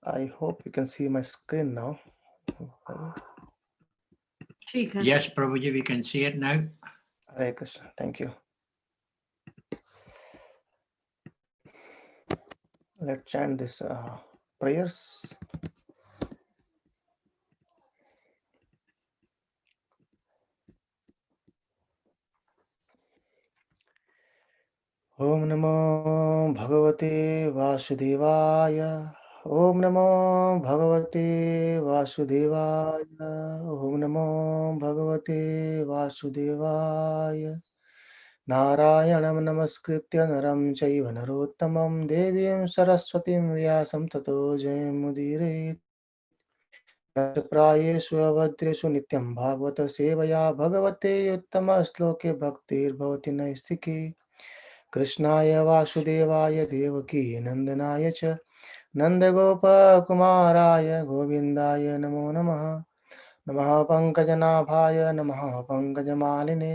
I hope you can see my screen now. Yes, Prabhuji, we can see it now. Hare Krishna. Thank you. Let's chant this prayers. Om Namo Bhagavate Vasudevaya. Om Namo Bhagavate Vasudevaya. Om Namo Bhagavate Vasudevaya. Narayanam namaskritya naram chaiva narottamam devim saraswatim vyasam tato jayamudire. नमश्प्रायेषु अभद्रेषु नित्यं भागवत सेवया भगवते उत्तमश्लोके भक्तिर्भवति नैष्टिकी कृष्णाय वासुदेवाय देवकी नन्दनाय च नन्दगोपकुमाराय गोविन्दाय नमो नमः नमः पङ्कजनाभाय नमः पङ्कजमालिने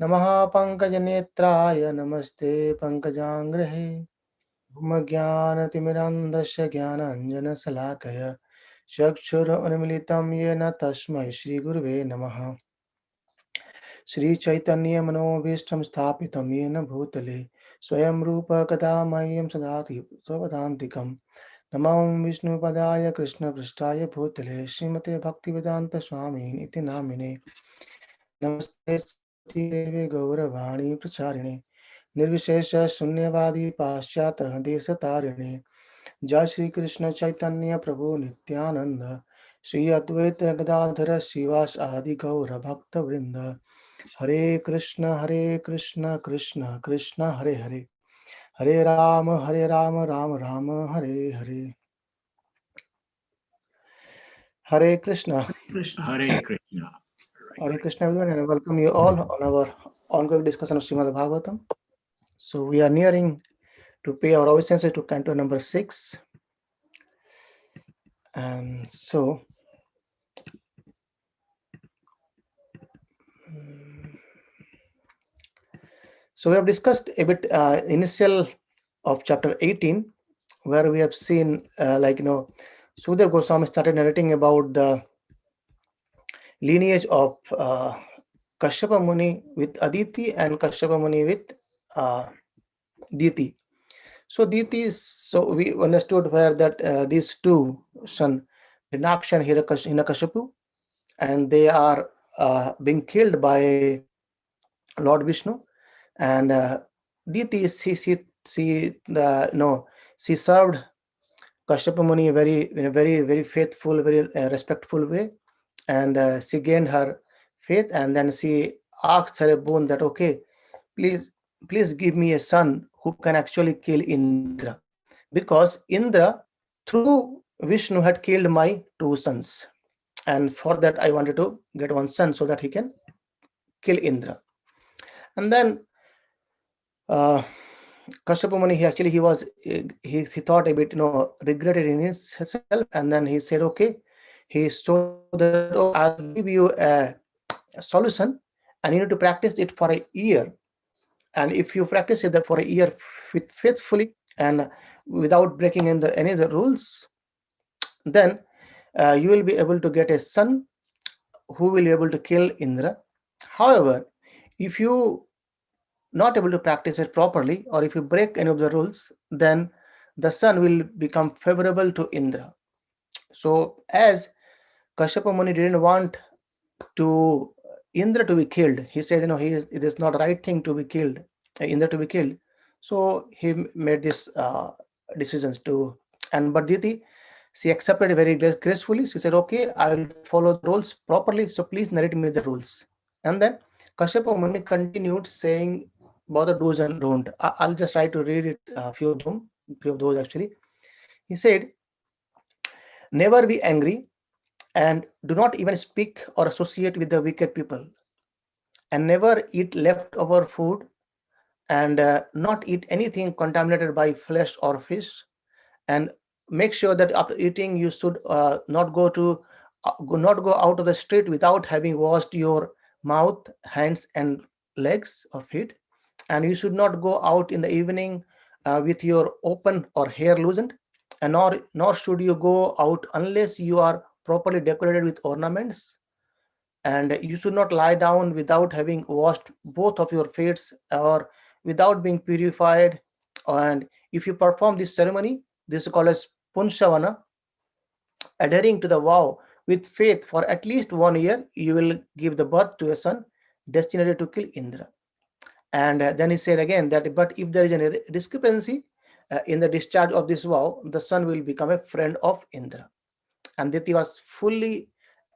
नमः पङ्कजनेत्राय नमस्ते पङ्कजाङ्ग्रहे ज्ञानतिमिरन्धस्य ज्ञानाञ्जनशलाकया चक्षुरुन्मिलितं येन तस्मै श्रीगुरुवे नमः श्रीचैतन्यमनोभीष्टं स्थापितं येन भूतले स्वयं रूप कदा मह्यं ददाति स्वपदान्तिकं नमो विष्णुपदाय कृष्णपृष्ठाय भूतले श्रीमते भक्तिवेदान्तस्वामिन् इति नामिने नमस्ते देवे गौरवाणी प्रचारिणे निर्विशेष शून्यवादी पाश्चात्य देशतारिणे जय श्री कृष्ण चैतन्य प्रभु नित्यानंद श्री अद्वैत गदाधर शिवास आदि गौर भक्त वृंद हरे Krishna Krishna Krishna Hare Hare Hare Ram Ram Ram Hare Hare Hare Krishna Hare Krishna. Hare Krishna everyone, and I welcome you all on our ongoing discussion of Srimad Bhagavatam. So we are nearing to pay our obeisances to Canto number 6, and so we have discussed a bit initial of chapter 18, where we have seen Sudhir Goswami started narrating about the lineage of Kashyapa Muni with Aditi and Kashyapa Muni with uh, Diti. So Diti is, so we understood where that these two son, Hinaksh and Hiranyakashipu, and they are being killed by Lord Vishnu, and Diti, she served Kashyapa Muni in a very faithful, very respectful way, and she gained her faith, and then she asked her a boon that, okay, please give me a son who can actually kill Indra, because Indra through Vishnu had killed my two sons, and for that I wanted to get one son so that he can kill Indra. And then Kashyapa Muni, he thought a bit, regretted in himself, and then he said, okay, he told that, okay, I'll give you a solution, and you need to practice it for a year. And if you practice it for a year faithfully and without breaking any of the rules, then you will be able to get a son who will be able to kill Indra. However, if you not able to practice it properly, or if you break any of the rules, then the son will become favorable to Indra. So as Kashyapa Muni didn't want to Indra to be killed, he said, it is not the right thing to be killed, Indra to be killed. So he made this decisions to, and but Diti, she accepted very gracefully. She said, okay, I will follow the rules properly, so please narrate me the rules. And then Kashyapa Muni continued saying about the do's and don't. I'll just try to read it, a few of those actually. He said, never be angry, and do not even speak or associate with the wicked people, and never eat leftover food, and not eat anything contaminated by flesh or fish, and make sure that after eating you should not go out of the street without having washed your mouth, hands and legs or feet, and you should not go out in the evening with your open or hair loosened, and nor should you go out unless you are properly decorated with ornaments, and you should not lie down without having washed both of your feet or without being purified. And if you perform this ceremony, this is called as punshavana, adhering to the vow with faith for at least 1 year, you will give the birth to a son destined to kill Indra. And then he said again that, but if there is any discrepancy in the discharge of this vow, the son will become a friend of Indra. And Diti was fully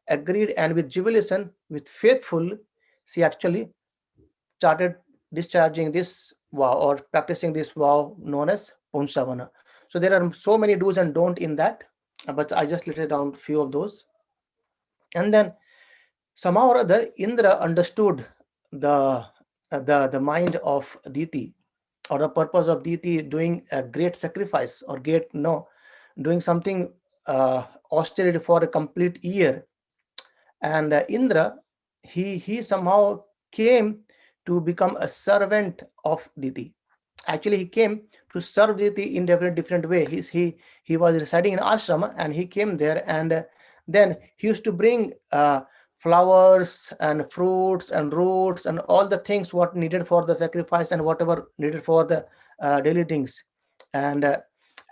agreed, and with jubilation, with faithful, she actually started discharging this vow or practicing this vow known as Punshavana. So there are so many do's and don't in that, but I just listed down few of those. And then somehow or other, Indra understood the the mind of Diti, or the purpose of Diti doing a great sacrifice or great no, doing something austerity for a complete year. And Indra, he somehow came to become a servant of Diti. Actually, he came to serve Diti in different way. He was residing in ashrama, and he came there, and then he used to bring flowers and fruits and roots and all the things what needed for the sacrifice and whatever needed for the daily things. And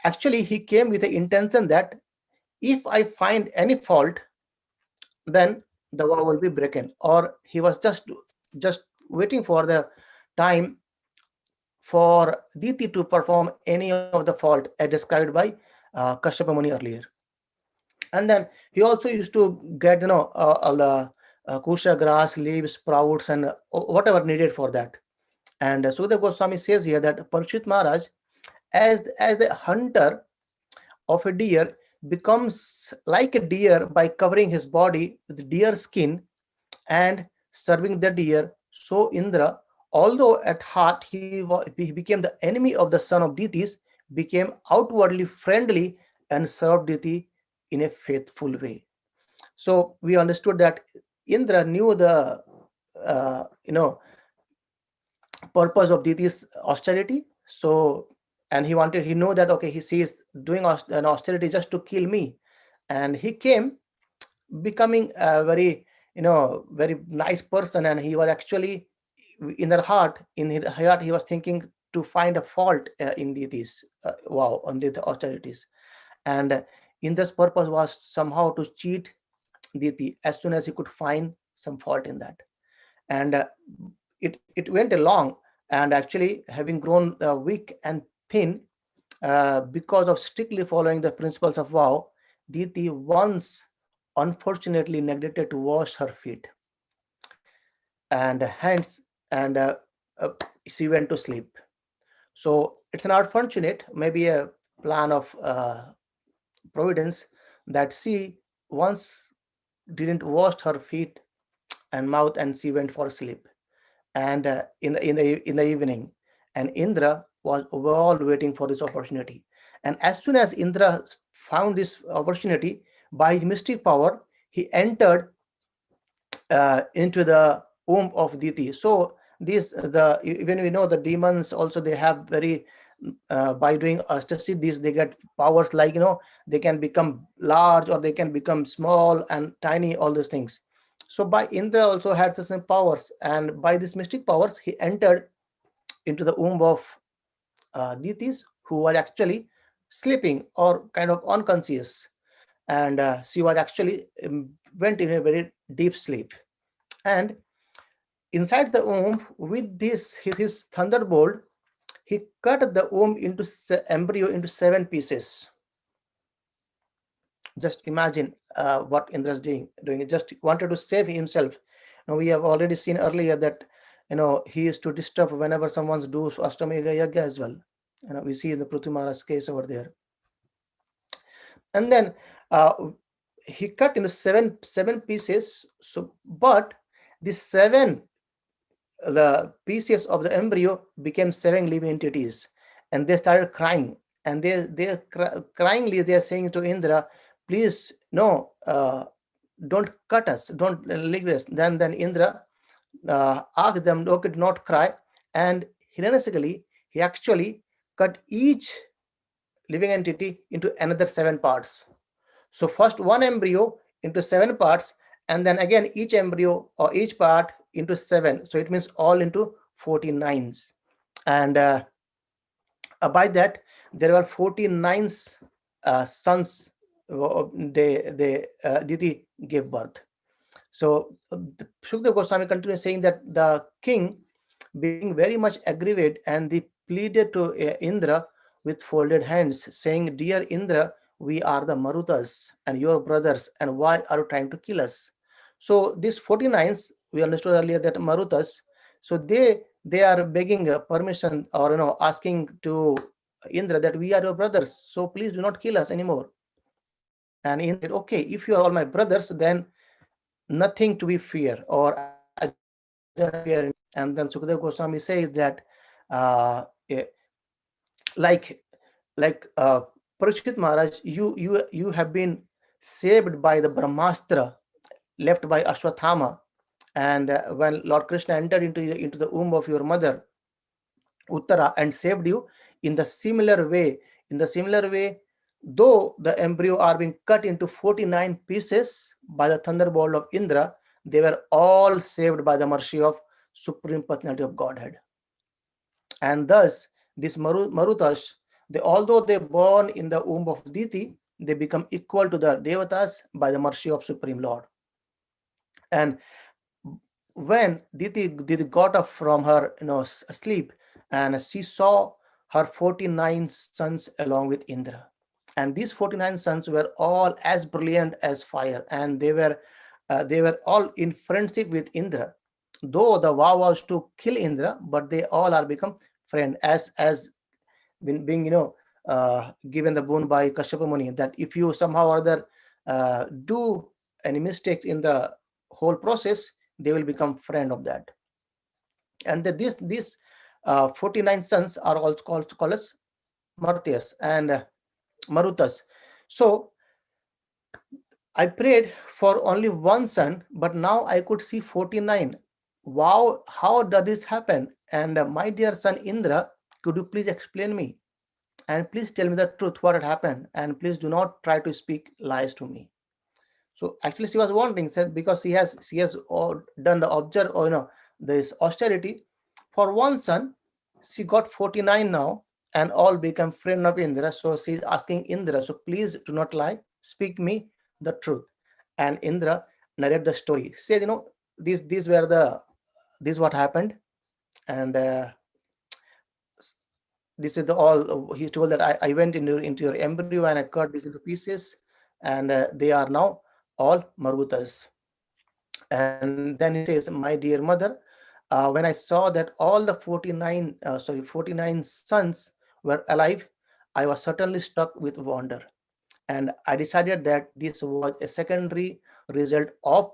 actually, he came with the intention that if I find any fault, then the vow will be broken. Or he was just waiting for the time for Diti to perform any of the fault as described by Kashyapa Muni earlier. And then he also used to get all the kusha grass, leaves, sprouts, and whatever needed for that. And Sukadeva Goswami says here that Parikshit Maharaj, as the hunter of a deer, becomes like a deer by covering his body with deer skin and serving the deer. So Indra, although at heart he became the enemy of the son of Deities, became outwardly friendly and served Diti in a faithful way. So we understood that Indra knew the uh, you know purpose of Diti's austerity. So, and he know that okay, he sees doing an austerity just to kill me, and he came becoming a very nice person, and he was actually in his heart he was thinking to find a fault in these wow on the austerities. And in this purpose was somehow to cheat Diti as soon as he could find some fault in that. And it went along, and actually having grown weak and thin because of strictly following the principles of vow, Diti once unfortunately neglected to wash her feet and hands, and uh, she went to sleep. So it's an unfortunate, maybe a plan of providence, that she once didn't wash her feet and mouth, and she went for sleep. And in the evening, and Indra was overall waiting for this opportunity. And as soon as Indra found this opportunity, by his mystic power, he entered into the womb of Diti. So this the even we know the demons also, they have very by doing ecstasy, these they get powers like they can become large or they can become small and tiny, all these things. So by Indra also had the same powers, and by these mystic powers he entered into the womb of Ditis, who was actually sleeping or kind of unconscious. And she was actually went in a very deep sleep. And inside the womb, with this his thunderbolt, he cut the womb into embryo into 7 pieces. Just imagine what Indra's doing. He just wanted to save himself. Now we have already seen earlier that he used to disturb whenever someone's does Ashtami Yagya as well. We see in the Prithvi Maharaj's case over there. And then uh, he cut into seven pieces. So, but the pieces of the embryo became 7 living entities, and they started crying. And cryingly they are saying to Indra, please no, don't cut us, don't leave us. Then Indra asked them, okay, do not cry. And hilariously, he actually cut each living entity into another 7 parts. So first one embryo into 7 parts, and then again each embryo or each part into 7. So it means all into 49s. And by that there were 49 sons. Diti gave birth. So Shukdev Goswami continues saying that the king, being very much aggravated, and they pleaded to Indra with folded hands, saying, "Dear Indra, we are the Marutas and your brothers, and why are you trying to kill us?" So these 49s, we understood earlier that Marutas, so they are begging permission, or asking to Indra that we are your brothers, so please do not kill us anymore. And Indra said, okay, if you are all my brothers, then nothing to be fear, or I do not fear anything. And then Sukadev Goswami says that eh, like Parikshit Maharaj, you have been saved by the Brahmastra left by Ashwathama. And when Lord Krishna entered into the womb of your mother Uttara and saved you, in the similar way, though the embryo are being cut into 49 pieces by the thunderbolt of Indra, they were all saved by the mercy of Supreme Personality of Godhead. And thus, these Marutas, although they born in the womb of Diti, they become equal to the Devatas by the mercy of Supreme Lord. And when Diti got up from her sleep, and she saw her 49 sons along with Indra. And these 49 sons were all as brilliant as fire, and they were all in friendship with Indra. Though the vow was to kill Indra, but they all are become friend, as being given the boon by Kashyapa Muni, that if you somehow or other do any mistakes in the whole process, they will become friend of that. And these 49 sons are also called as Martyas and Marutas. So I prayed for only one son, but now I could see 49. Wow, how does this happen? And my dear son Indra, could you please explain me? And please tell me the truth, what had happened, and please do not try to speak lies to me. So actually she was wondering, said, because she has done the observe, or this austerity for one son, she got 49 now, and all become friend of Indra. So she's asking Indra, so please do not lie, speak me the truth. And Indra narrate the story, said, these what happened. And this is the all he told that I went into your embryo and I cut this into pieces, and they are now all Marutas. And then he says, my dear mother, when I saw that all the 49 sons were alive, I was certainly struck with wonder, and I decided that this was a secondary result of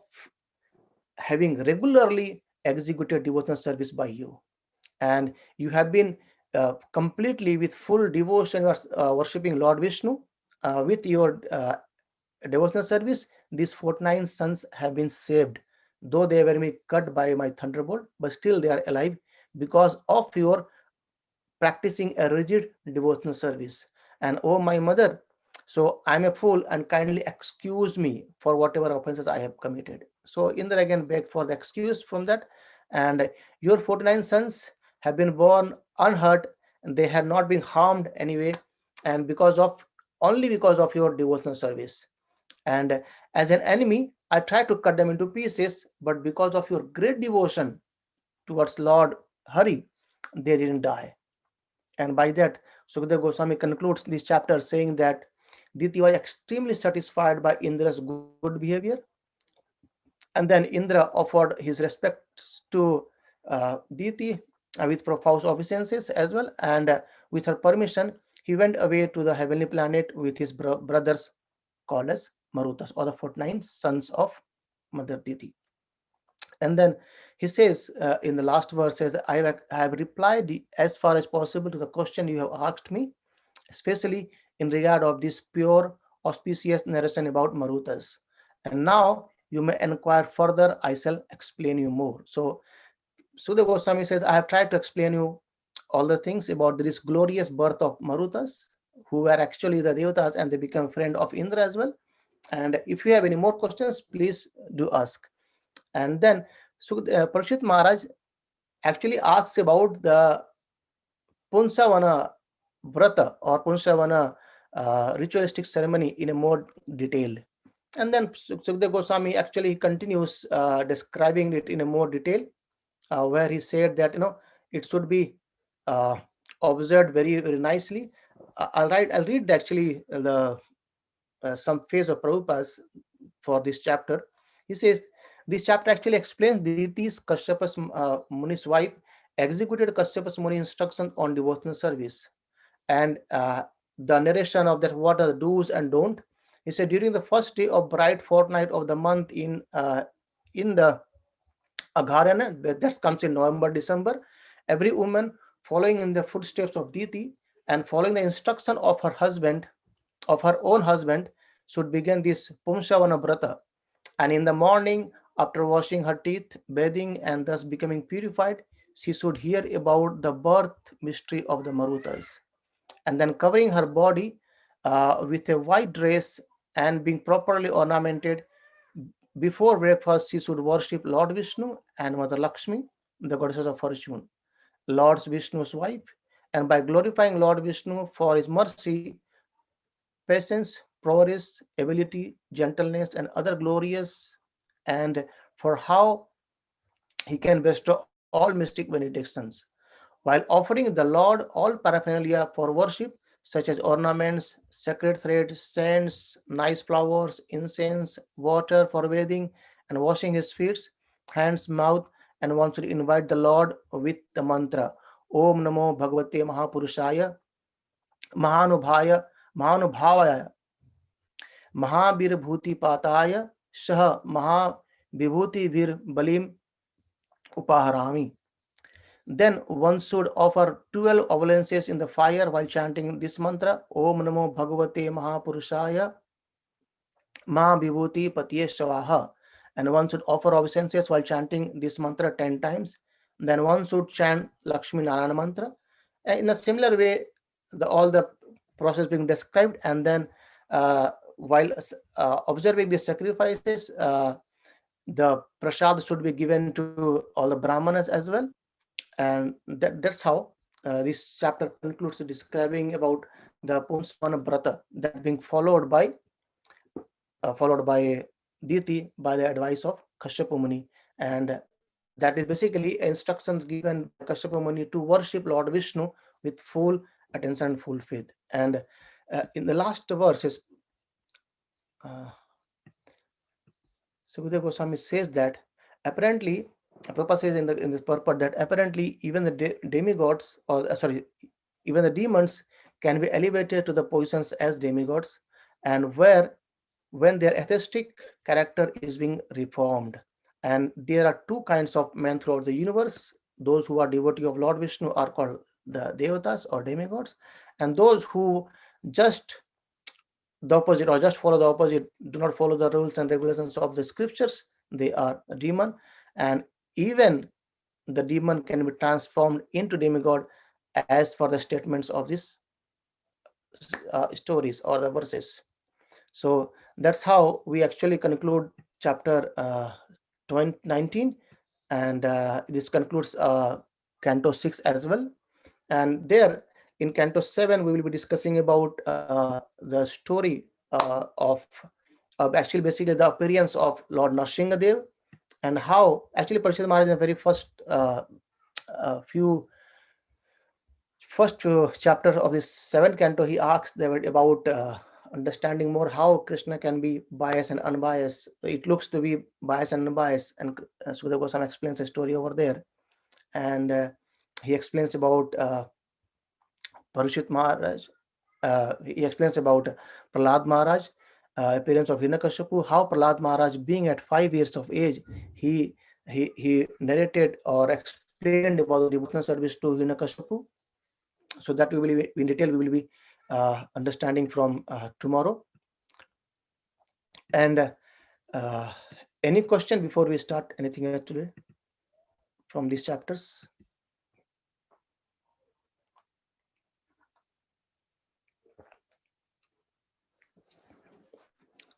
having regularly executed devotional service by you. And you have been completely with full devotion worshipping Lord Vishnu with your devotional service. These 49 sons have been saved, though they were cut by my thunderbolt, but still they are alive because of your practicing a rigid devotional service. And oh my mother, so I'm a fool, and kindly excuse me for whatever offenses I have committed. So Indra again begged for the excuse from that. And your 49 sons have been born unhurt, and they have not been harmed anyway, and only because of your devotional service. And as an enemy, I tried to cut them into pieces, but because of your great devotion towards Lord Hari, they didn't die. And by that, Sukadeva Goswami concludes this chapter saying that Diti was extremely satisfied by Indra's good behavior. And then Indra offered his respects to Diti with profuse obeisances as well. And with her permission, he went away to the heavenly planet with his brothers called as Marutas, or the 49 sons of Mother Diti. And then he says in the last verse, says, I have replied as far as possible to the question you have asked me, especially in regard of this pure auspicious narration about Marutas. And now you may inquire further, I shall explain you more. So Sudha Goswami says, I have tried to explain you all the things about this glorious birth of Marutas, who were actually the devatas, and they become friend of Indra as well. And if you have any more questions, please do ask. And then Parikshit Maharaj actually asks about the Punsavana Vrata or Punsavana ritualistic ceremony in a more detail. And then Sukdev Goswami actually continues describing it in a more detail, where he said that it should be uh, observed very very nicely. I'll read actually the some phase of Prabhupada's for this chapter. He says this chapter actually explains Diti's Kashyapa's Muni's wife executed Kashyapa's Muni instruction on devotional service, and the narration of that what are the do's and don't. He said during the first day of bright fortnight of the month in the Agharana, that comes in November, December, every woman following in the footsteps of Diti and following the instruction of her own husband, should begin this Pumshavana Brata. And in the morning, after washing her teeth, bathing, and thus becoming purified, she should hear about the birth mystery of the Marutas. And then covering her body with a white dress and being properly ornamented, before breakfast, she should worship Lord Vishnu and Mother Lakshmi, the goddesses of fortune, Lord Vishnu's wife, and by glorifying Lord Vishnu for his mercy, patience, prowess, ability, gentleness, and other glorious, and for how he can bestow all mystic benedictions, while offering the Lord all paraphernalia for worship, such as ornaments, sacred thread, scents, nice flowers, incense, water for bathing, and washing his feet, hands, mouth, and one should invite the Lord with the mantra Om Namo Bhagavate Mahapurushaya Mahanubhaya Mahanubhavaya Mahabirabhuti Shah Mahavibhuti Vir Balim Upaharami. Then one should offer 12 obeisances in the fire while chanting this mantra Om Namo Bhagavate Mahapurushaya Ma Vibhuti Patiye Shavaha. And one should offer obeisances while chanting this mantra 10 times. Then one should chant Lakshmi Narayana mantra. And in a similar way, all the process being described. And then while observing the sacrifices, the prasad should be given to all the brahmanas as well. And that's how this chapter concludes describing about the Punsavana Brata that being followed by Diti by the advice of Kashyapa Muni. And that is basically instructions given by Kashyapa Muni to worship Lord Vishnu with full attention and full faith. And in the last verses, uh, Sukadeva Goswami says that apparently, Prabhupada says in this purport that apparently even the demigods, or even the demons can be elevated to the positions as demigods, and when their atheistic character is being reformed. And there are two kinds of men throughout the universe. Those who are devotee of Lord Vishnu are called the devatas or demigods, and those who just the opposite or just follow the opposite, do not follow the rules and regulations of the scriptures, they are a demon. And even the demon can be transformed into demigod as for the statements of these stories or the verses. So that's how we actually conclude chapter 19, and this concludes Canto 6 as well. And there in Canto 7, we will be discussing about the story of actually basically the appearance of Lord Nrsingadev, and how actually Parishad Maharaj in the very first few chapters of this seventh canto, he asks about understanding more how Krishna can be biased and unbiased. It looks to be biased and unbiased, and Sukadeva Goswami explains a story over there, and he explains about Parishit Maharaj. He explains about Prahlad Maharaj, appearance of Hiranyakashipu, how Prahlad Maharaj, being at 5 years of age, he narrated or explained about the devotional service to Hiranyakashipu. So that we will be, in detail we will be understanding from tomorrow. And any question before we start anything else today from these chapters?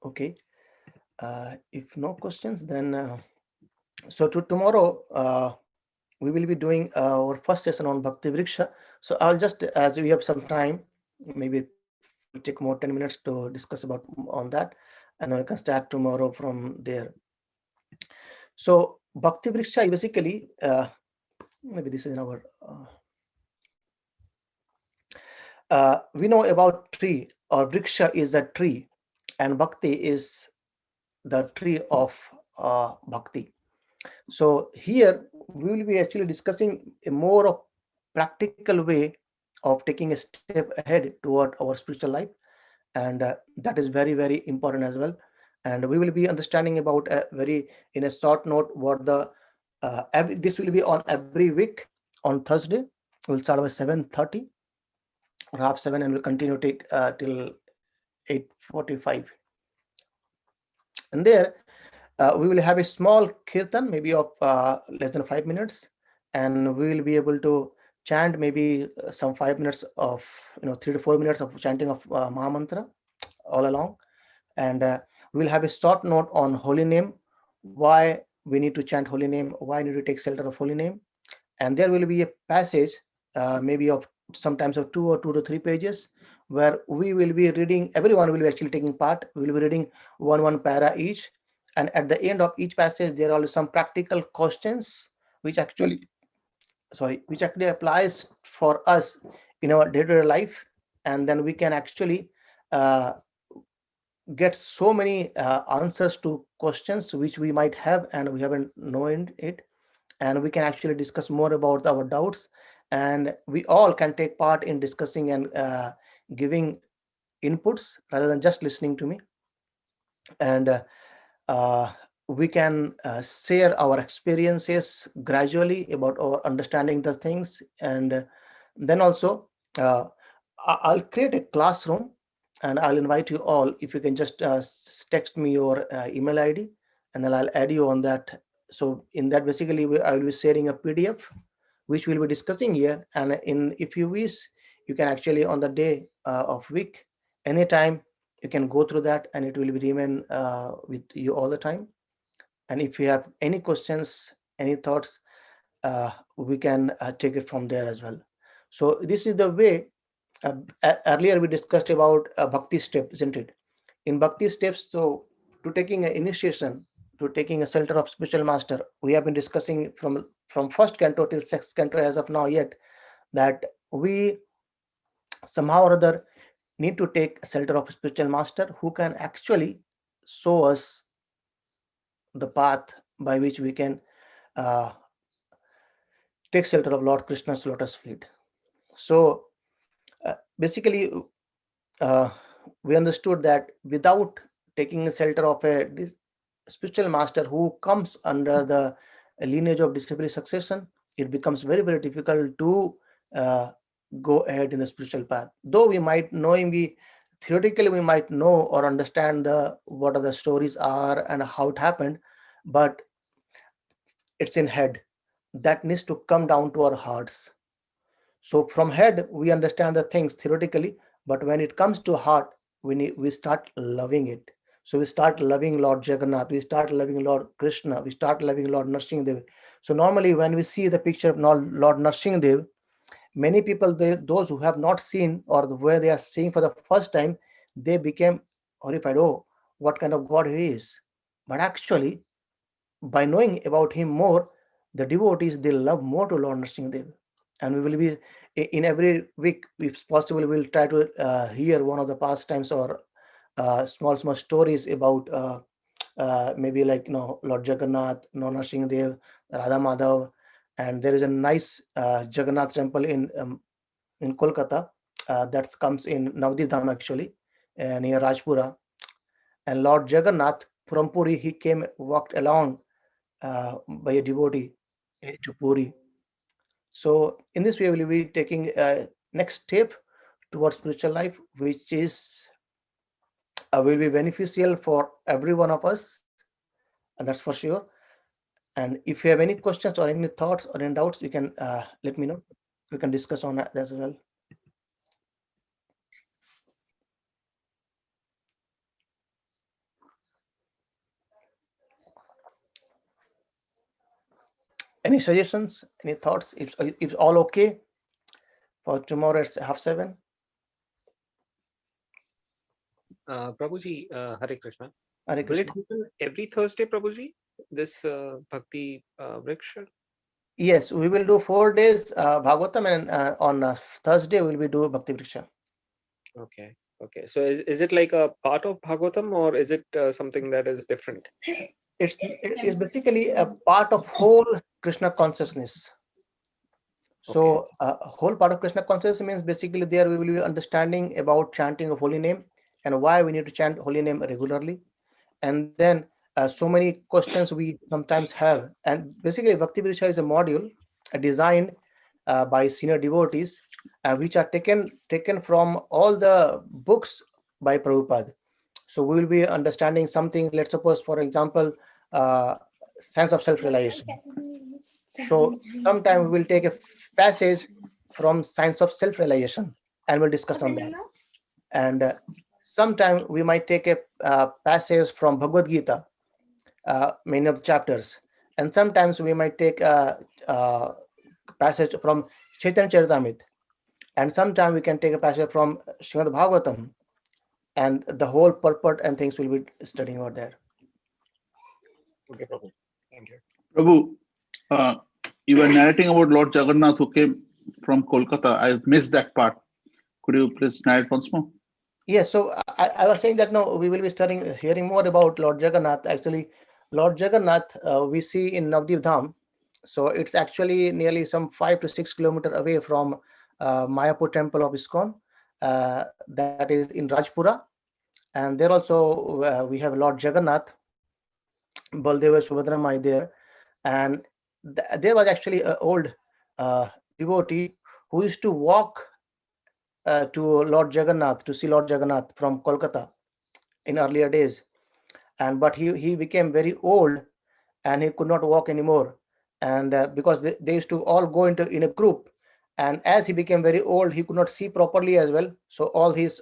Okay. If no questions, then so to tomorrow we will be doing our first session on Bhakti Vriksha. So I'll just, as we have some time, maybe we'll take more 10 minutes to discuss about on that, and then we can start tomorrow from there. So Bhakti Vriksha is basically, maybe this is in our, we know about tree, or Vriksha is a tree, and Bhakti is the tree of Bhakti. So here we will be actually discussing a more of practical way of taking a step ahead toward our spiritual life, and that is very very important as well. And we will be understanding about a very, in a short note, what the this will be on every week on Thursday. We'll start by 7:30 or half seven, and we'll continue take till 8:45. And there we will have a small kirtan, maybe of less than 5 minutes, and we will be able to chant maybe some 5 minutes of, 3 to 4 minutes of chanting of Mahamantra all along. And we will have a short note on holy name, why we need to chant holy name, why we need to take shelter of holy name. And there will be a passage, maybe of sometimes of 2 or 2 to 3 pages, where we will be reading, everyone will be actually taking part, we will be reading one para each. And at the end of each passage there are some practical questions which actually, which actually applies for us in our day-to-day life. And then we can actually uh, get so many answers to questions which we might have and we haven't known it. And we can actually discuss more about our doubts, and we all can take part in discussing and giving inputs rather than just listening to me. And uh, we can share our experiences gradually about our understanding the things. And then also uh, I'll create a classroom, and I'll invite you all. If you can just text me your email ID, and then I'll add you on that. So in that, basically I will be sharing a PDF which we'll be discussing here. And in, if you wish, you can actually on the day of week, anytime, you can go through that, and it will be remain with you all the time. And if you have any questions, any thoughts, we can take it from there as well. So this is the way. uh, Earlier we discussed about bhakti step, isn't it? In bhakti steps, so to taking an initiation, to taking a shelter of spiritual master, we have been discussing from first canto till sixth canto as of now yet, that we somehow or other need to take shelter of spiritual master who can actually show us the path by which we can uh, take shelter of Lord Krishna's lotus feet. So basically, uh, we understood that without taking shelter of a spiritual master who comes under the lineage of disciple succession, it becomes very very difficult to uh, go ahead in the spiritual path. Though we might knowing, we theoretically we might know or understand the what are the stories are and how it happened, but it's in head, that needs to come down to our hearts. So from head we understand the things theoretically, but when it comes to heart, we start loving it. So we start loving Lord Jagannath, we start loving Lord Krishna, we start loving Lord Nrsimhadev. So normally when we see the picture of Lord Nrsimhadev, many people, those who have not seen or where they are seeing for the first time, they became horrified. Oh, what kind of God he is! But actually, by knowing about him more, the devotees, they love more to Lord Nrsimhadev. And we will be in every week, if possible, we'll try to hear one of the pastimes or small small stories about maybe like Lord Jagannath, Nrsimhadev, Radha Madhav. And there is a nice Jagannath temple in Kolkata that comes in Navadip Dham actually, near Rajpura. And Lord Jagannath from Puri, he came walked along by a devotee to Puri. So in this way, we will be taking next step towards spiritual life, which is will be beneficial for every one of us, and that's for sure. And if you have any questions or any thoughts or any doubts, you can let me know. We can discuss on that as well. Any suggestions? Any thoughts? If all okay for tomorrow at 6:30. Prabhuji, Hare Krishna. Hare Will it Krishna. happen every Thursday, Prabhuji? This Bhakti Vriksha? Yes, we will do 4 days Bhagavatam, and on Thursday we will do Bhakti Vriksha. Okay. Okay. So is it like a part of Bhagavatam, or is it something that is different? It's basically a part of whole Krishna consciousness. So whole part of Krishna consciousness means basically there we will be understanding about chanting of holy name and why we need to chant holy name regularly. And then so many questions we sometimes have. And basically Bhakti Vriksha is a module designed by senior devotees, which are taken from all the books by Prabhupada. So we will be understanding something, let's suppose for example, uh, sense of self-realization. So sometime we will take a passage from science of self-realization and we'll discuss on that. And sometime we might take a passage from Bhagavad Gita, many of the chapters, and sometimes we might take a passage from Chaitanya Charitamrita, and sometimes we can take a passage from Srimad Bhagavatam, and the whole purport and things will be studying over there. Okay, Prabhu. Thank you. Prabhu, uh, you were narrating about Lord Jagannath who came from Kolkata. I missed that part. Could you please narrate once more? Yes, so I was saying that no, we will be studying, hearing more about Lord Jagannath. Actually, Lord Jagannath we see in Navdeep Dham. So it's actually nearly some 5 to 6 kilometers away from Mayapur temple of ISKCON, that is in Rajpura. And there also we have Lord Jagannath, Baldeva Subhadra Mai there. And there was actually an old devotee who used to walk to Lord Jagannath, to see Lord Jagannath from Kolkata in earlier days. And but he became very old and he could not walk anymore. And because they used to all go into in a group, and as he became very old he could not see properly as well. So all of his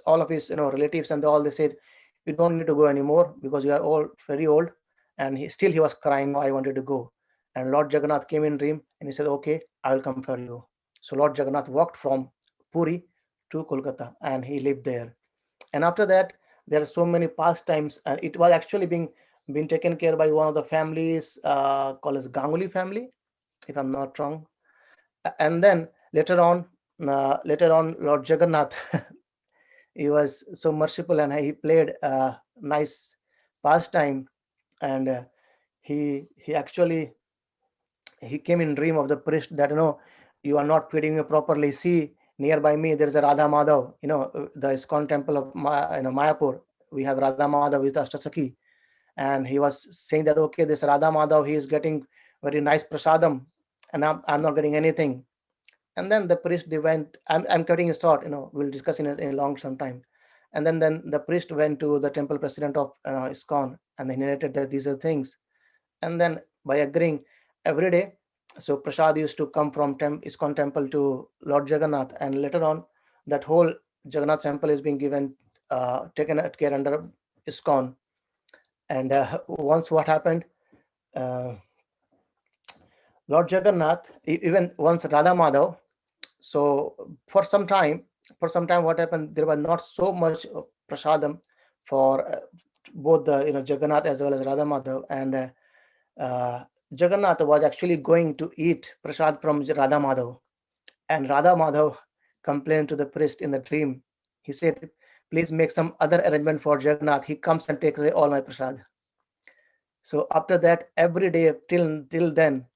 relatives and all, they said, you don't need to go anymore because you are all very old. And he was crying, no, I wanted to go. And Lord Jagannath came in dream and he said, okay, I will come for you. So Lord Jagannath walked from Puri to Kolkata and he lived there. And after that there are so many pastimes, and it was actually being taken care by one of the families called as Ganguly family, if I'm not wrong. And then later on Lord Jagannath he was so merciful and he played a nice pastime. And he actually he came in dream of the priest that you are not feeding me properly. See, nearby me there is a Radha Madhav, the ISKCON temple of Mayapur. We have Radha Madhav with Ashtasakhi. And he was saying that, okay, this Radha Madhav, he is getting very nice prasadam and I'm not getting anything. And then the priest, they went, I'm cutting it short, we'll discuss in a long some time. And then the priest went to the temple president of ISKCON and he narrated that these are things. And then by agreeing every day, so prasad used to come from ISKCON temple to Lord Jagannath. And later on, that whole Jagannath temple is being taken care under ISKCON. And once what happened, uh, Lord Jagannath, even once Radha Madhav. So for some time, what happened? There was not so much prasadam for both the Jagannath as well as Radha Madhav. And Jagannath was actually going to eat prasad from Radha Madhav, and Radha Madhav complained to the priest in the dream. He said, "Please make some other arrangement for Jagannath. He comes and takes away all my prasad." So after that, every day till then,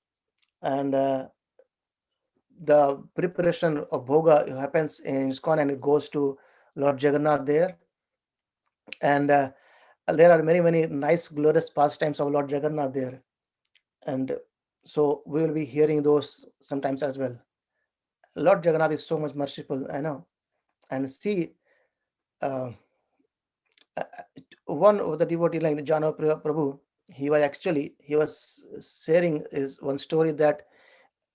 and the preparation of bhoga happens in ISKCON and it goes to Lord Jagannath there. And there are many nice glorious pastimes of Lord Jagannath there. And so we will be hearing those sometimes as well. Lord Jagannath is so much merciful, I know. And see, uh, uh, one of the devotee like Jano Prabhu, he was sharing is one story that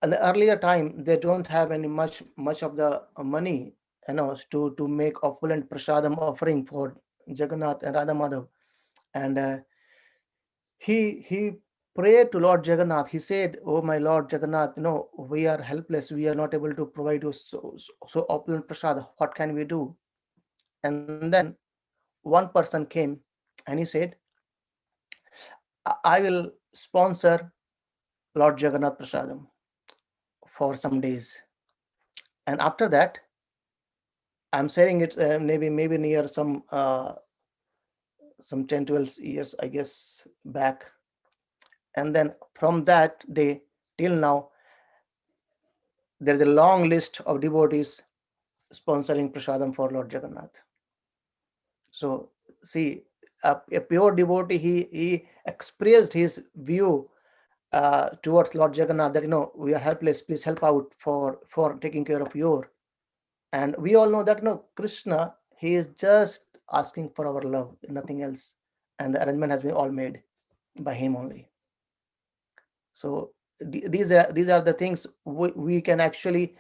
in the earlier time they don't have any much of the money, to make opulent prasadam offering for Jagannath and Radha Madhav. And he prayed to Lord Jagannath. He said, "Oh my Lord Jagannath, we are helpless. We are not able to provide you so opulent prasad. What can we do?" And then one person came and he said, "I will sponsor Lord Jagannath Prasadam for some days." And after that, I'm saying it maybe near some 10 12 years, I guess, back. And then from that day till now, there's a long list of devotees sponsoring prasadam for Lord Jagannath. So see, a pure devotee, he expressed his view towards Lord Jagannath, that we are helpless, please help out for taking care of your. And we all know that Krishna, he is just asking for our love, nothing else. And the arrangement has been all made by him only. So these are the things we can actually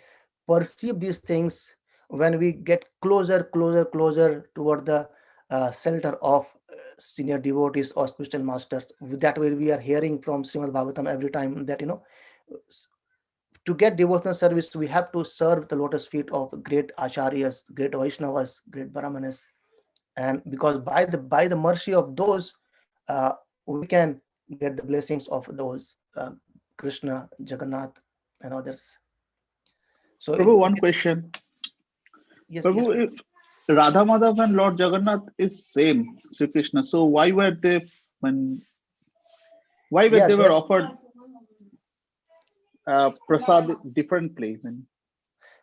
perceive these things when we get closer toward the shelter of senior devotees or spiritual masters. That way we are hearing from Srimad Bhagavatam every time that s- to get devotional service, we have to serve the lotus feet of great acharyas, great Vaishnavas, great Brahmanas. And because by the mercy of those, we can get the blessings of those Krishna, Jagannath, and others. So Prabhu, one question. yes, Prabhu, if Radha Madhav and Lord Jagannath is same, Sri Krishna, so why were they when yeah, they were offered prasad differently?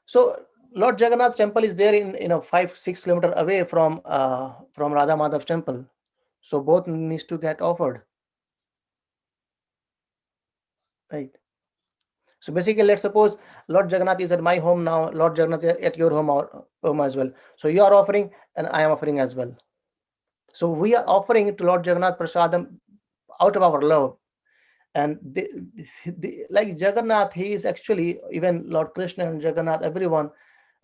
so Lord Jagannath temple is there in 5-6 kilometers away from Radha Madhav's temple. So both needs to get offered, right? So basically, let's suppose Lord Jagannath is at my home now, Lord Jagannath is at your home as well. So you are offering and I am offering as well. So we are offering to Lord Jagannath Prasadam out of our love. And like Jagannath, he is actually, even Lord Krishna and Jagannath, everyone,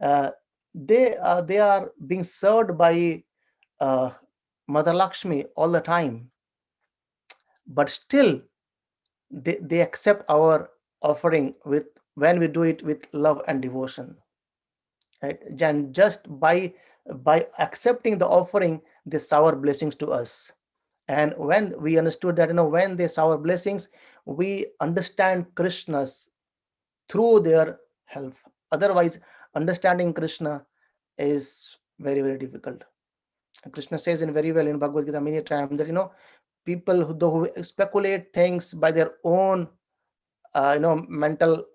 uh, they are being served by uh, Mother Lakshmi all the time. But still, they accept our offering with when we do it with love and devotion, right? And just by accepting the offering, they shower blessings to us. And when we understood that when they shower blessings, we understand Krishna's through their help. Otherwise, understanding Krishna is very, very difficult. And Krishna says in very well in Bhagavad Gita many times that people who speculate things by their own mental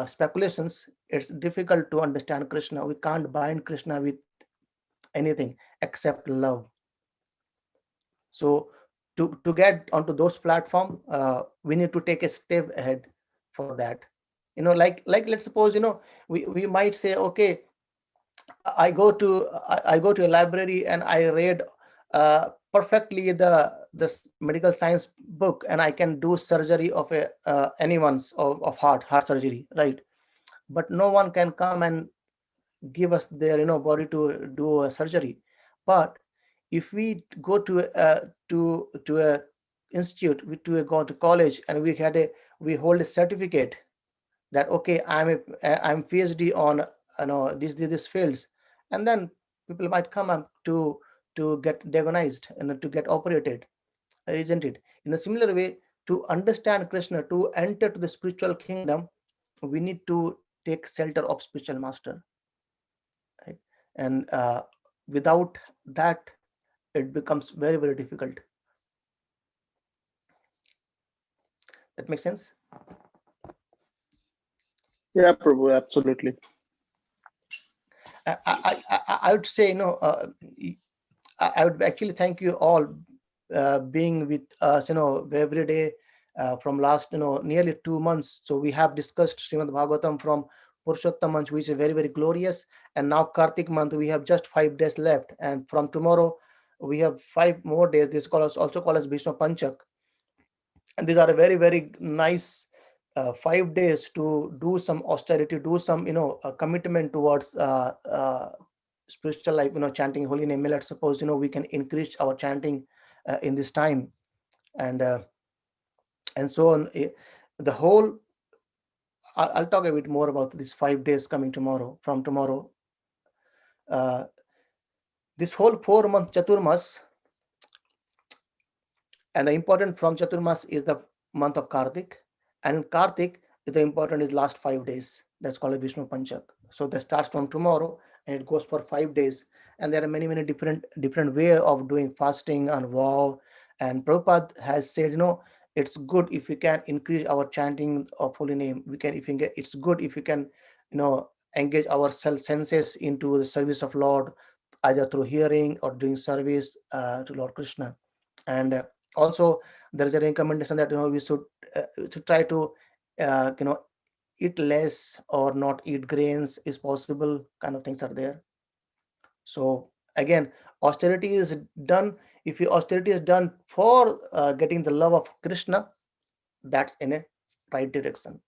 speculations, it's difficult to understand Krishna. We can't bind Krishna with anything except love. So to get onto those platform, we need to take a step ahead for that. Like let's suppose we might say, okay, I go to a library and I read perfectly the medical science book, and I can do surgery of anyone's of heart surgery, right? But no one can come and give us their body to do a surgery. But if we go to a institute, to a go to college, and we hold a certificate that okay, I'm PhD on these fields, and then people might come up to get diagnosed and to get operated, isn't it? In a similar way, to understand Krishna, to enter to the spiritual kingdom, we need to take shelter of spiritual master, right? And without that, it becomes very, very difficult. That makes sense. Yeah, Prabhu, absolutely. I would say I would actually thank you all being with us every day from last nearly 2 months. So we have discussed Srimad Bhagavatam from Purushottam month, which is very, very glorious. And now Kartik month, we have just 5 days left, and from tomorrow we have 5 more days. This also called as Bhishma Panchak, and these are a very, very nice 5 days to do some austerity, do some commitment towards spiritual life, chanting holy name. Let's suppose we can increase our chanting in this time. And and so on. The whole, I'll talk a bit more about these 5 days coming tomorrow, from tomorrow. This whole 4-month Chaturmas, and the important from Chaturmas is the month of Kartik, and Kartik is the important is last 5 days. That's called a Vishnu Panchak. So that starts from tomorrow and it goes for 5 days. And there are many different way of doing fasting and vow. And Prabhupada has said, it's good if we can increase our chanting of holy name. It's good if we can, engage our senses into the service of Lord, either through hearing or doing service to Lord Krishna. And also there is a recommendation that we should try to eat less or not eat grains is possible, kind of things are there. So again, austerity is done. If austerity is done for getting the love of Krishna, that's in a right direction.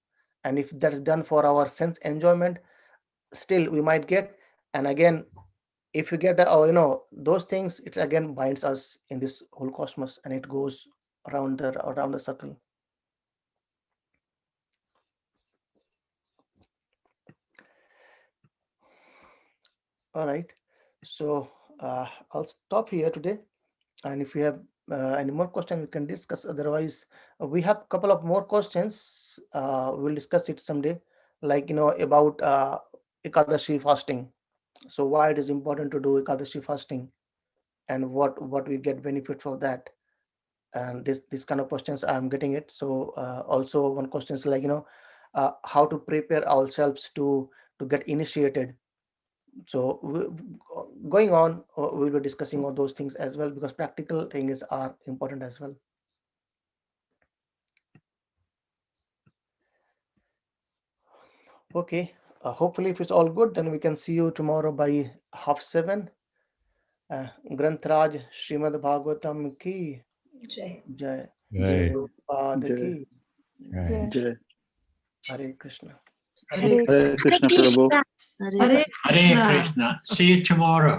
And if that's done for our sense enjoyment, still we might get. And again, if you get those things, it again binds us in this whole cosmos, and it goes around the circle. All right, so I'll stop here today, and if you have any more questions, we can discuss. Otherwise, we have a couple of more questions. We'll discuss it someday, like about Ekadashi fasting. So why it is important to do Ekadashi fasting, and what we get benefit from that. And this kind of questions I'm getting it. So also one question is like how to prepare ourselves to get initiated. So going on, we'll be discussing all those things as well, because practical things are important as well. Okay, hopefully if it's all good, then we can see you tomorrow by 6:30. Granth Srimad Bhagavatam ki Jai. jai. Jai. Prabhupada Jai. ki Jai. Jai. Hare Krishna. Hare Hare Krishna Prabhu. Hare Hare Krishna. See you tomorrow.